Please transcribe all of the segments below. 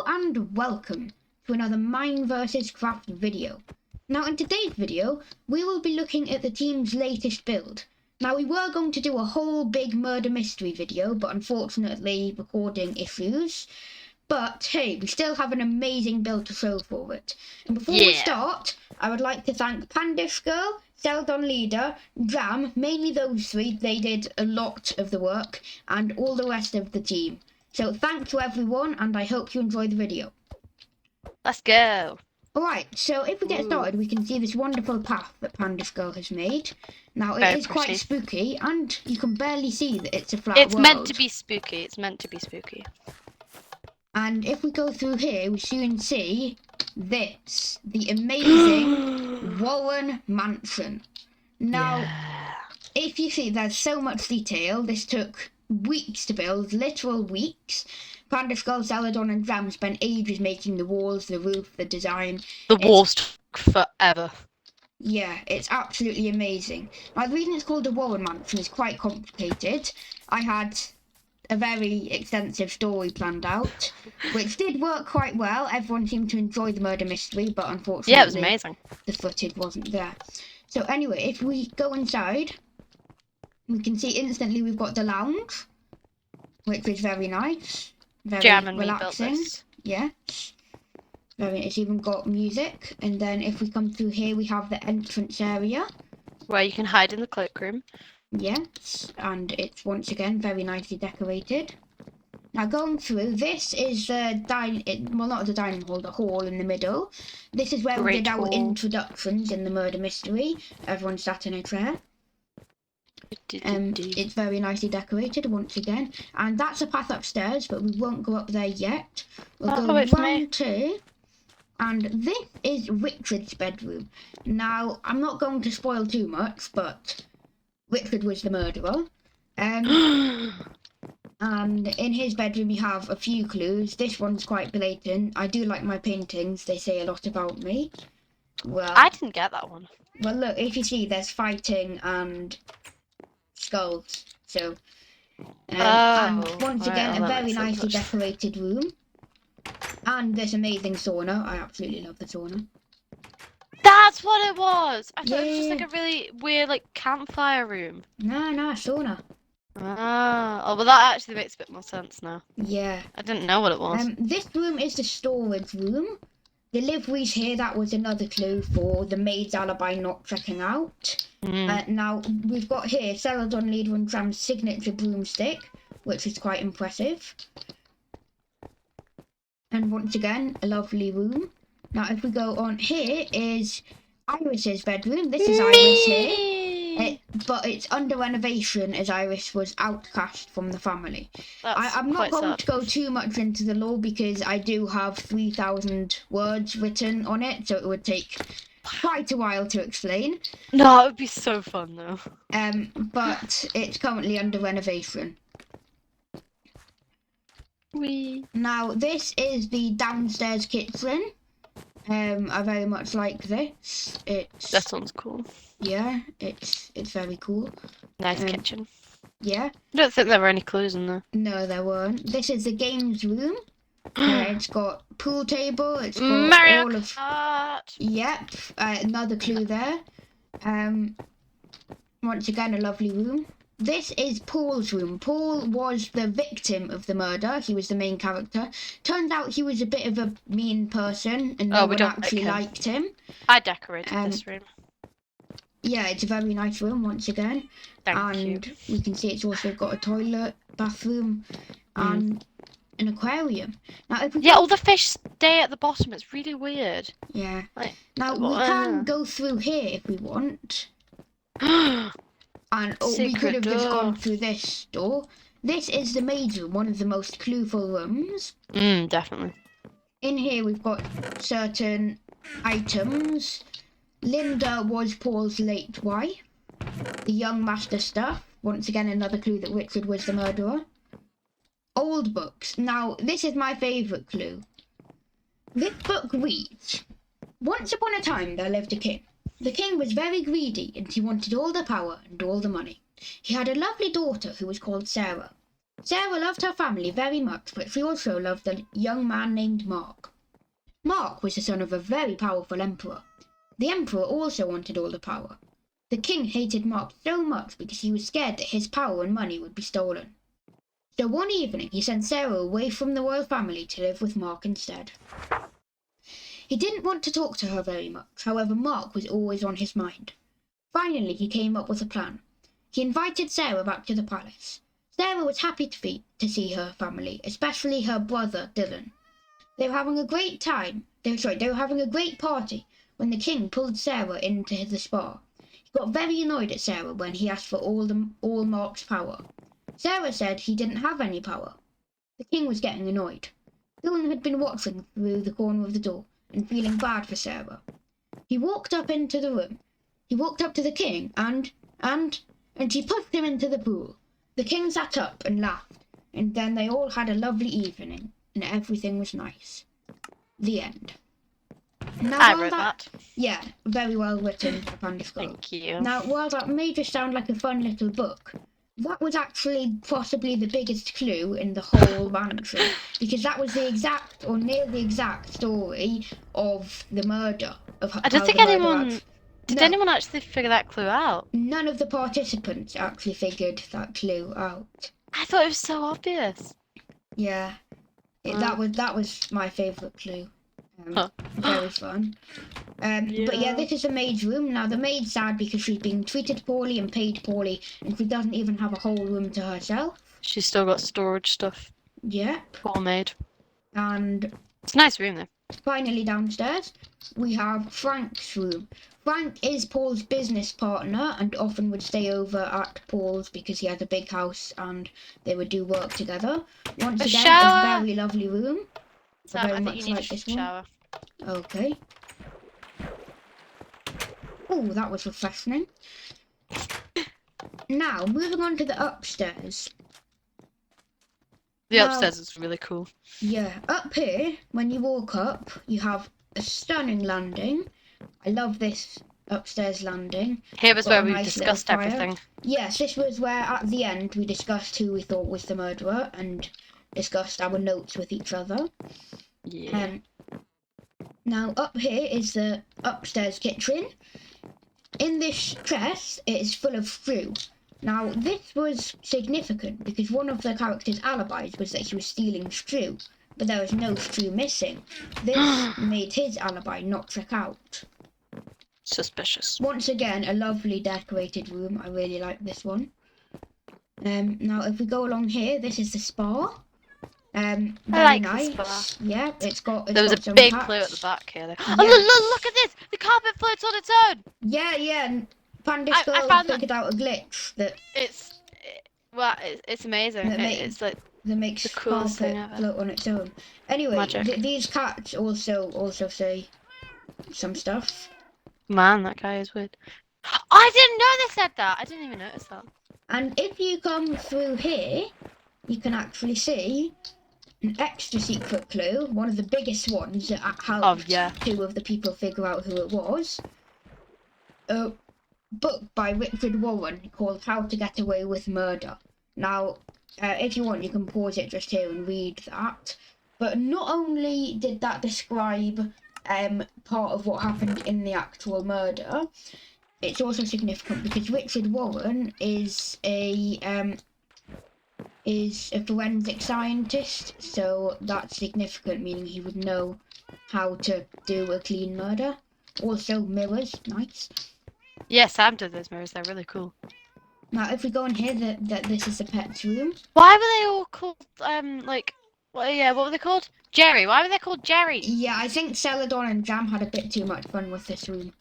and welcome to another Mine vs Craft video. Now in today's video, we will be looking at the team's latest build. Now we were going to do a whole big murder mystery video, but unfortunately recording issues. But hey, we still have an amazing build to show for it. And before we start, I would like to thank Pandish Girl, Celadon Leader, Jam, mainly those three, they did a lot of the work, and all the rest of the team. So thanks to everyone, and I hope you enjoy the video. Let's go. Alright, so if we get started, we can see this wonderful path that Pandish Girl has made. Now it is quite spooky, and you can barely see that it's a flat world. It's meant to be spooky. It's meant to be spooky. And if we go through here, we soon see this, the amazing Warren Mansion. Now, if you see, there's so much detail. This took weeks to build, literal weeks. Pandish Girl, Celadon and Jam spent ages making the walls, the roof, the design. The walls took forever. Yeah, it's absolutely amazing. Now, the reason it's called the Warren Mansion is quite complicated. I had a very extensive story planned out, which did work quite well. Everyone seemed to enjoy the murder mystery, but unfortunately, yeah, it was amazing. The footage wasn't there. So anyway, if we go inside, we can see instantly we've got the lounge, which is very nice, very Jam and relaxing. Me built this. Yeah, it's even got music. And then if we come through here, we have the entrance area where you can hide in the cloakroom. Yes, and it's once again very nicely decorated. Now going through, this is the well, not the dining hall, the hall in the middle. This is where we did our introductions in the murder mystery. Everyone sat in a chair. It's very nicely decorated once again, and that's a path upstairs, but we won't go up there yet. We'll go round to, and this is Richard's bedroom. Now I'm not going to spoil too much, but Richard was the murderer. And in his bedroom you have a few clues. This one's quite blatant. I do like my paintings. They say a lot about me. Well, I didn't get that one. Well, look, if you see, there's fighting and skulls. So, and once again, a very nicely decorated room. And this amazing sauna. I absolutely love the sauna. That's what it was! I thought it was just like a really weird, like, campfire room. No, sauna. Oh, well that actually makes a bit more sense now. Yeah. I didn't know what it was. This room is the storage room. Deliveries here, that was another clue for the maid's alibi not checking out. Now, we've got here Celadon Leader and Jam's signature broomstick, which is quite impressive. And once again, a lovely room. Now, if we go on, here is Iris's bedroom. This is Iris here. But it's under renovation as Iris was outcast from the family. I'm not going to go too much into the lore because I do have 3,000 words written on it, so it would take quite a while to explain. No, it would be so fun though. But it's currently under renovation. Now, this is the downstairs kitchen. I very much like this. That sounds cool. Yeah, it's very cool. Nice kitchen. Yeah. I don't think there were any clues in there. No, there weren't. This is the games room. It's got pool table. It's got Mario all of. Kart. Yep. Another clue there. Once again, a lovely room. This is Paul's room. Paul was the victim of the murder. He was the main character. Turns out he was a bit of a mean person and no one actually liked him. I decorated this room. Yeah, it's a very nice room once again. Thank you. And we can see it's also got a toilet, bathroom, and an aquarium. Now, if we all the fish stay at the bottom. It's really weird. Yeah. Now, we can go through here if we want. And we could have just gone through this door. This is the maid's room, one of the most clueful rooms. Definitely. In here we've got certain items. Linda was Paul's late wife. The young master stuff. Once again, another clue that Richard was the murderer. Old books. Now, this is my favourite clue. This book reads, once upon a time there lived a king. The king was very greedy and he wanted all the power and all the money. He had a lovely daughter who was called Sarah. Sarah loved her family very much, but she also loved a young man named Mark. Mark was the son of a very powerful emperor. The emperor also wanted all the power. The king hated Mark so much because he was scared that his power and money would be stolen. So one evening he sent Sarah away from the royal family to live with Mark instead. He didn't want to talk to her very much, however Mark was always on his mind. Finally he came up with a plan. He invited Sarah back to the palace. Sarah was happy to see her family, especially her brother Dylan. They were having a great they were having a great party when the king pulled Sarah into the spa. He got very annoyed at Sarah when he asked for all Mark's power. Sarah said he didn't have any power. The king was getting annoyed. Dylan had been watching through the corner of the door and feeling bad for Sarah. He walked up into the room. He walked up to the king and she pushed him into the pool. The king sat up and laughed, and then they all had a lovely evening, and everything was nice. The end. Now, I read that. Yeah, very well written, Panda Skull. Thank you. Now, while that may just sound like a fun little book, that was actually possibly the biggest clue in the whole mansion, because that was the exact, or near the exact story of the murder. I don't think anyone... Did anyone actually figure that clue out? None of the participants actually figured that clue out. I thought it was so obvious. Yeah, that was my favourite clue. Very fun. But yeah, this is the maid's room. Now the maid's sad because she's being treated poorly and paid poorly, and she doesn't even have a whole room to herself. She's still got storage stuff. Yep. Poor maid. And it's a nice room though. Finally downstairs, we have Frank's room. Frank is Paul's business partner and often would stay over at Paul's because he has a big house and they would do work together. Once again, shower. A very lovely room. So Very I think much you need like a this one. shower. Okay. Oh, that was refreshing. Now, moving on to the upstairs. The upstairs is really cool. Yeah, up here, when you walk up, you have a stunning landing. I love this upstairs landing. Here is Got where a we nice discussed little fire. everything. Yes, this was where at the end we discussed who we thought was the murderer and discussed our notes with each other. Yeah. Now up here is the upstairs kitchen. In this chest, it is full of stew. Now this was significant because one of the characters' alibis was that he was stealing stew, but there was no stew missing. This made his alibi not check out. Suspicious. Once again, a lovely decorated room. I really like this one. Now if we go along here, this is the spa. Very I like nice. the spa. Yeah, There was a big clue at the back here. Though. Oh, look at this! The carpet floats on its own! Yeah, and Panda I Skull found figured out a glitch that it's amazing. It's like makes the coolest thing carpet ever. float on its own. Anyway, Magic. these cats also say some stuff. Man, that guy is weird. I didn't know they said that. I didn't even notice that. And if you come through here, you can actually see an extra secret clue, one of the biggest ones that helped two of the people figure out who it was. A book by Richard Warren called How to Get Away with Murder. Now, if you want, you can pause it just here and read that. But not only did that describe part of what happened in the actual murder, it's also significant because Richard Warren is a forensic scientist, so that's significant, meaning he would know how to do a clean murder. Also, mirrors, nice. Yeah, Sam did those mirrors. They're really cool. Now, if we go in here, this is the pet's room. Why were they all called what were they called? Jerry. Why were they called Jerry? Yeah, I think Celadon and Jam had a bit too much fun with this room.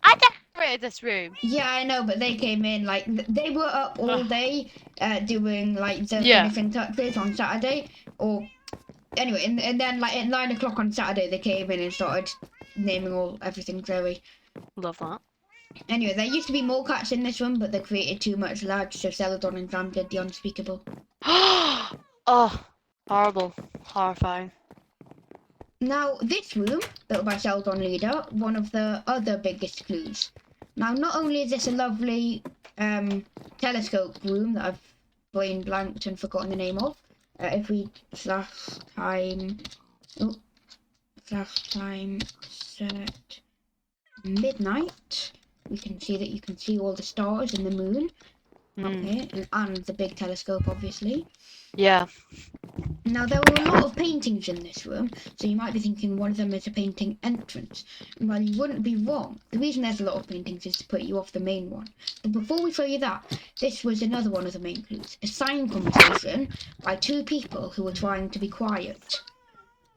I decorated this room. Yeah, I know, but they came in, like, they were up all day doing, like, the finishing touches on Saturday. Or, anyway, and then, like, at 9 o'clock on Saturday, they came in and started naming everything Zoe. Love that. Anyway, there used to be more cats in this room, but they created too much lag, so Celadon and Jam did the unspeakable. Oh, horrible. Horrifying. Now, this room, built by Celadon Leader, one of the other biggest clues. Now, not only is this a lovely telescope room that I've brain blanked and forgotten the name of. If we /time set midnight, we can see that you can see all the stars and the moon up here, and the big telescope, obviously. Yeah. Now, there were a lot of paintings in this room, so you might be thinking one of them is a painting entrance. And while you wouldn't be wrong, the reason there's a lot of paintings is to put you off the main one. But before we show you that, this was another one of the main clues. A sign conversation by two people who were trying to be quiet.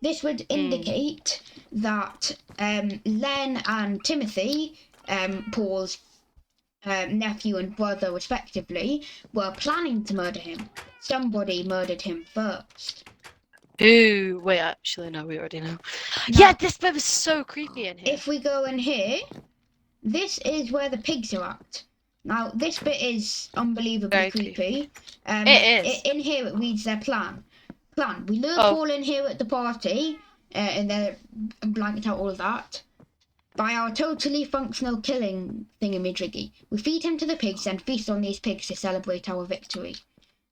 This would indicate that Len and Timothy, Paul's nephew and brother respectively, were planning to murder him. Somebody murdered him first. Ooh, wait, actually, no, we already know. Now, Yeah, this bit was so creepy in here. if we go in here, this is where the pigs are at. Now, this bit is unbelievably Very creepy. It is. In here, it reads their plan. We lure Paul in here at the party, and then blanket out all of that. By our totally functional killing thingamajiggy. We feed him to the pigs and feast on these pigs to celebrate our victory.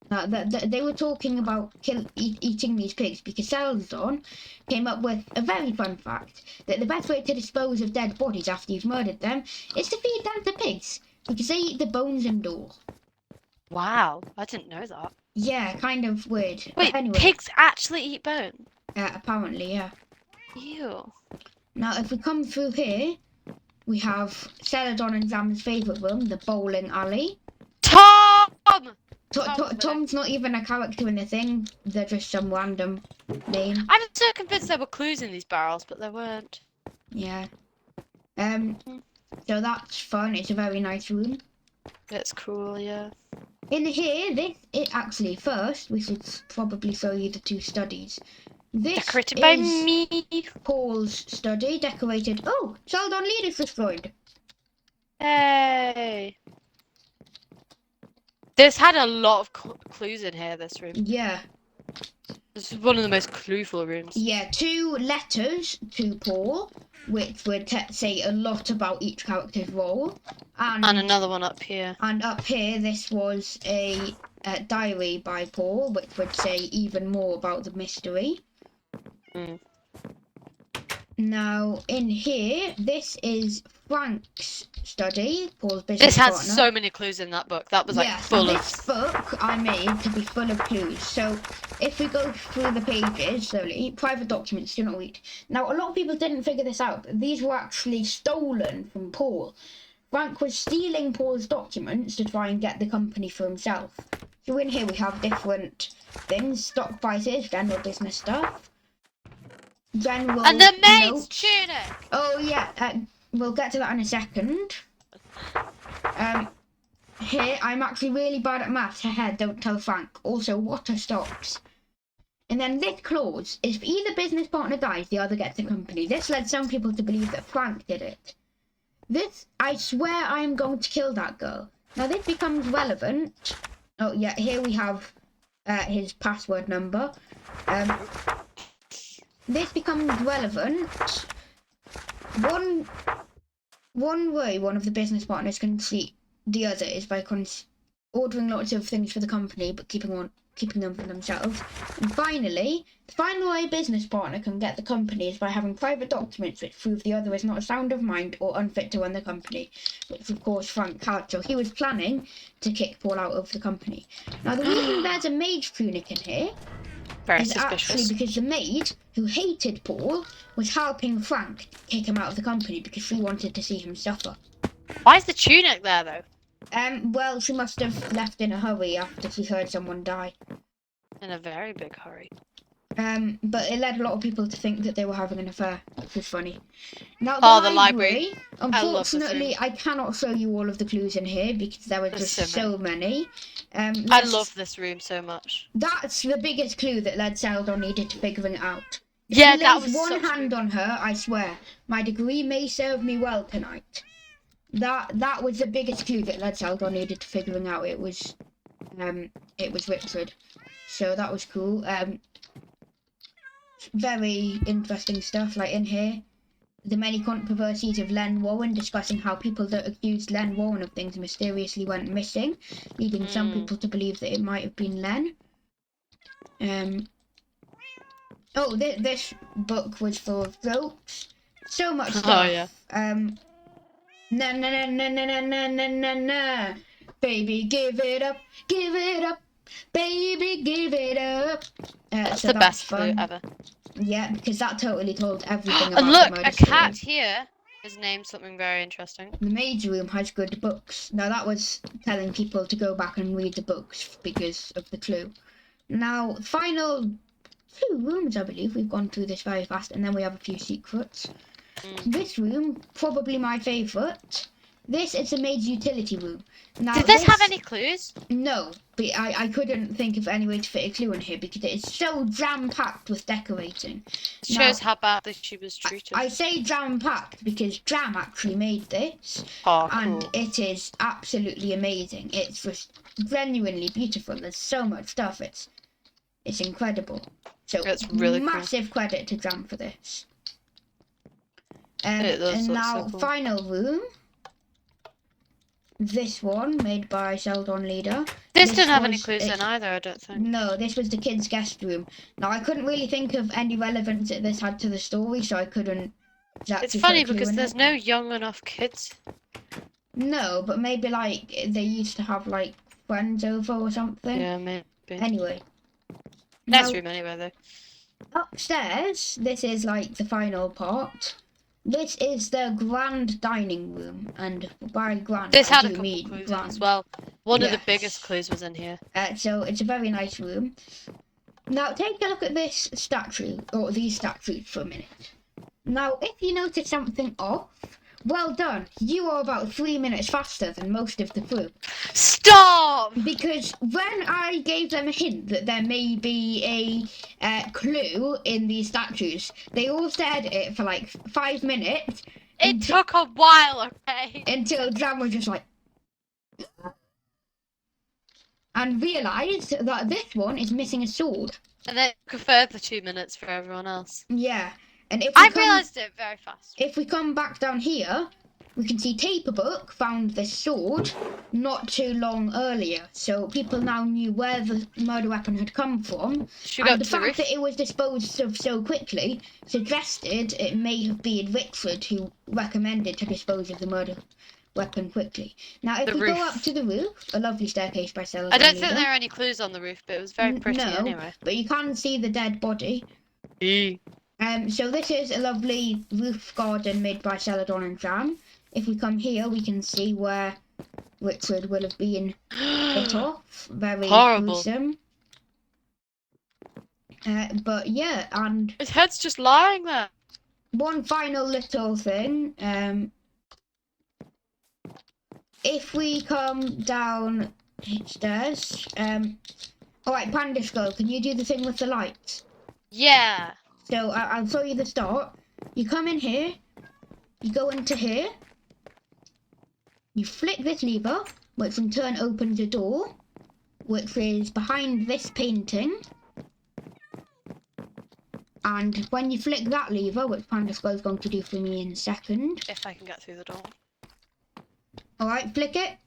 Now, they were talking about eating these pigs because Seldon came up with a very fun fact that the best way to dispose of dead bodies after you've murdered them is to feed them to pigs because they eat the bones and all. Wow, I didn't know that. Yeah, kind of weird. Wait, But anyway, pigs actually eat bone? apparently, yeah. Ew. Now, if we come through here, we have Celadon and Zam's favourite room, the bowling alley. Tom! Tom's not even a character in the thing. They're just some random name. I'm so convinced there were clues in these barrels, but there weren't. Yeah. So that's fun. It's a very nice room. It's cool, yeah. In here, actually first we should probably show you the two studies. This Decorated by is me. Paul's study, decorated. Oh, Sheldon Lead is destroyed. Hey. This had a lot of clues in here, this room. Yeah. This is one of the most clueful rooms. Yeah, 2 letters to Paul, which would say a lot about each character's role. And another one up here. And up here, this was a diary by Paul, which would say even more about the mystery. Now, in here, this is Frank's study, Paul's business This has partner. so many clues in that book. That was like full of... This book I made to be full of clues. So, if we go through the pages slowly, private documents, do not read. Now, a lot of people didn't figure this out. These were actually stolen from Paul. Frank was stealing Paul's documents to try and get the company for himself. So in here we have different things, stock prices, general business stuff. General And the maid's notes. tunic! Oh yeah, we'll get to that in a second. Here, I'm actually really bad at maths. Haha, don't tell Frank. Also, what are stocks? And then this clause, if either business partner dies, the other gets the company. This led some people to believe that Frank did it. This, I swear I am going to kill that girl. Now this becomes relevant. Oh yeah, here we have his password number. This becomes relevant. One way one of the business partners can cheat the other is by ordering lots of things for the company but keeping them for themselves. And finally, the final way a business partner can get the company is by having private documents which prove the other is not sound of mind or unfit to run the company, which of course Frank had, so he was planning to kick Paul out of the company. Now the reason there's a maid's tunic in here Very is suspicious. actually because the maid, who hated Paul, was helping Frank kick him out of the company because she wanted to see him suffer. Why is the tunic there, though? Well, she must have left in a hurry after she heard someone die. In a very big hurry. But it led a lot of people to think that they were having an affair, which was funny. Now, The library. Unfortunately, I cannot show you all of the clues in here because there were There's just so so many. I love this room so much. That's the biggest clue that led Seldon needed to figuring it out. If Yeah, he that lays was one such hand on her, I swear, my degree may serve me well tonight. That was the biggest clue that led Seldon needed to figuring out it was Richard. So that was cool. Very interesting stuff, like in here. the many controversies of Len Warren, discussing how people that accused Len Warren of things mysteriously went missing, leading some people to believe that it might have been Len. Oh, this book was full of jokes. So much stuff. Oh, yeah. Na na na na na na na na na na. Baby, give it up, baby, give it up. That's so the that's best clue fun. ever. Yeah, because that totally told everything about And the look, murder a cat story. here is named something very interesting. The maid's room has good books. Now that was telling people to go back and read the books because of the clue. Now, final 2 rooms, I believe. We've gone through this very fast, and then we have a few secrets. This room, probably my favourite. This is the maid's utility room. Now, Did this have any clues? No, but I couldn't think of any way to fit a clue in here because it is so jam-packed with decorating. It shows how badly she was treated. I say jam-packed because Jam actually made this, Oh, and cool. it is absolutely amazing. It's just genuinely beautiful. There's so much stuff. It's incredible. So It's really cool. massive credit to Jam for this. It does And look now so cool. final room. This one made by Sheldon Leader. This didn't have any was clues in either, I don't think. No, this was the kids' guest room. Now I couldn't really think of any relevance that this had to the story, so I couldn't. Exactly It's funny put a clue because in there's it. no young enough kids. No, but maybe like they used to have like friends over or something. Yeah, maybe. Anyway. Nice Now, room anyway, though. upstairs, this is like the final part. This is the grand dining room, and by grand, This I had a do couple mean clues in grand. as well. One of the Yes. biggest clues was in here. So it's a very nice room. Now take a look at this statue, or these statues for a minute. Now, if you notice something off, well done. You are about 3 minutes faster than most of the crew. Stop! Because when I gave them a hint that there may be a clue in these statues, they all stared at it for like 5 minutes. It took a while, okay? Until Jam was just like... and realised that this one is missing a sword. And then it took a further 2 minutes for everyone else. Yeah. And if I realised it very fast. If we come back down here, we can see Taperbook found this sword not too long earlier. So people now knew where the murder weapon had come from. Should we go And up the to the fact roof? that it was disposed of so quickly suggested it may have been Richard who recommended to dispose of the murder weapon quickly. Now, if The we go roof. up to the roof, a lovely staircase by Stella. I don't think there are any clues on the roof, but it was very pretty No, anyway. but you can see the dead body. So this is a lovely roof garden made by Celadon and Jam. If we come here, we can see where Richard will have been cut off. Very Horrible. gruesome. But yeah, and His head's just lying there. one final little thing. If we come down stairs, alright, Panda Skull, can you do the thing with the lights? Yeah. So I'll show you the start. You come in here, you go into here, you flick this lever, which in turn opens a door, which is behind this painting. And when you flick that lever, which Panda Skull is going to do for me in a second. If I can get through the door. Alright, flick it.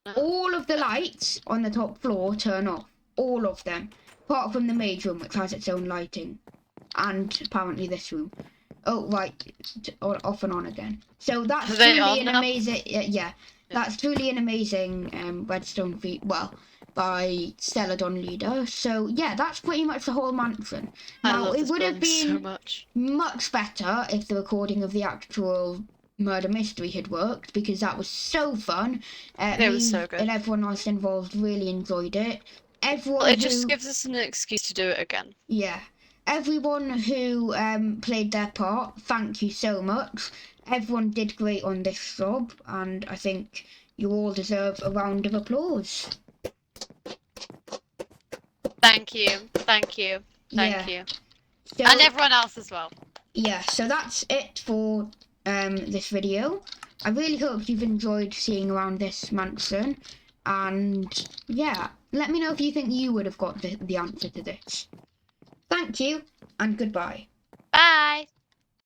No. All of the lights on the top floor turn off. All of them. Apart from the maid room, which has its own lighting. And apparently this room. Oh, right. Off and on again. So that's Are they truly on an now? amazing... yeah. That's truly an amazing redstone feat. Well, by Celadon Leader. So, yeah, that's pretty much the whole mansion. I Now, love it this would have building so been much. much better if the recording of the actual murder mystery had worked, because that was so fun. It was so good. And everyone else involved really enjoyed it. Everyone Well, it who, just gives us an excuse to do it again. yeah, everyone who played their part, thank you so much. Everyone did great on this job, and I think you all deserve a round of applause. Thank you. Thank you. Thank you. So, And everyone else as well. yeah, so that's it for this video. I really hope you've enjoyed seeing around this mansion, and yeah, let me know if you think you would have got the answer to this. Thank you, and goodbye. Bye.